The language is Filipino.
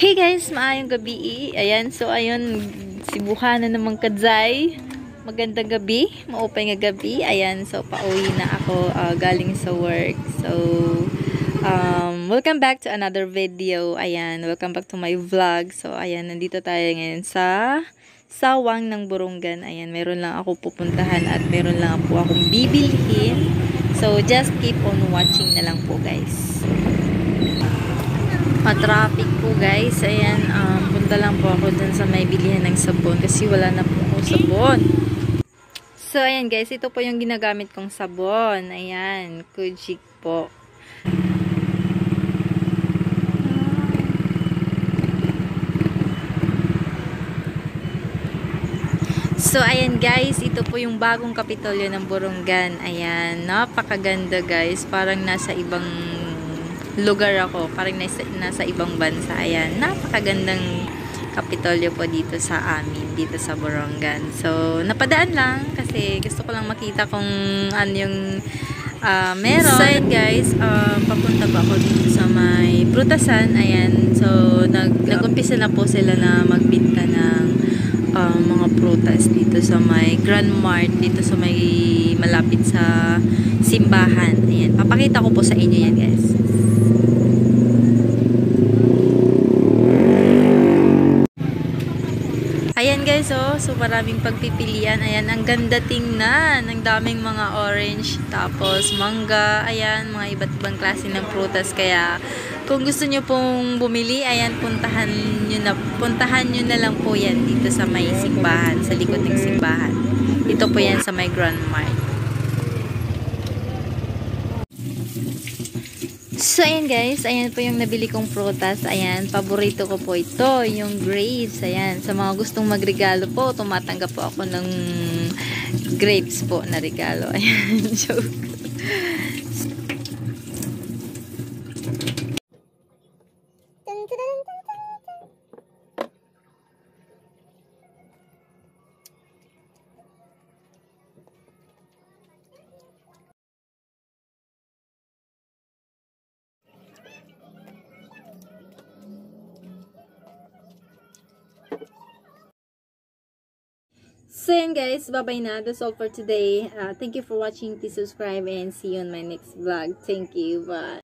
Hey guys, maayong gabi. Ayan, so ayun, sibuhan na naman kadzay. Magandang gabi, maupay nga gabi. Ayan, so pauwi na ako galing sa work. So, welcome back to another video. Ayan, welcome back to my vlog. So, ayan, nandito tayo ngayon sa Sawang ng Borongan. Ayan, meron lang ako pupuntahan at meron lang po akong bibilhin. So, just keep on watching na lang po guys. Traffic po guys. Ayan, punta lang po ako dun sa may bilihan ng sabon kasi wala na po akong sabon. So, ayan guys, ito po yung ginagamit kong sabon. Ayan, Kujik po. So, ayan guys, ito po yung bagong Kapitolyo ng Borongan. Ayan, napakaganda guys. Parang nasa ibang lugar ako, parang nasa ibang bansa. Ayan, napakagandang Kapitolyo po dito sa amin, dito sa Borongan. So, napadaan lang kasi gusto ko lang makita kung ano yung meron. So, ayan guys, papunta ba ako dito sa may prutasan. Ayan, so nag-umpisa na po sila na magbinta ng mga prutas dito sa may Grand Mart, dito sa may malapit sa simbahan. Ayan, papakita ko po sa inyo yan guys. Ayan guys, oh, so maraming pagpipilian. Ayan, ang ganda tingnan. Ang daming mga orange, tapos mangga. Ayan, mga iba't ibang klase ng prutas. Kaya, kung gusto nyo pong bumili, ayan, puntahan nyo na lang po yan dito sa may simbahan, sa likod ng simbahan. Dito po yan sa may Grand Mart. So, ayan guys, ayan po yung nabili kong prutas. Ayan, paborito ko po ito, yung grapes. Ayan, sa mga gustong magregalo po, tumatanggap po ako ng grapes po na regalo. Ayan, joke. So yun guys, bye-bye na. That's all for today. Thank you for watching. Please subscribe and see you on my next vlog. Thank you. Bye.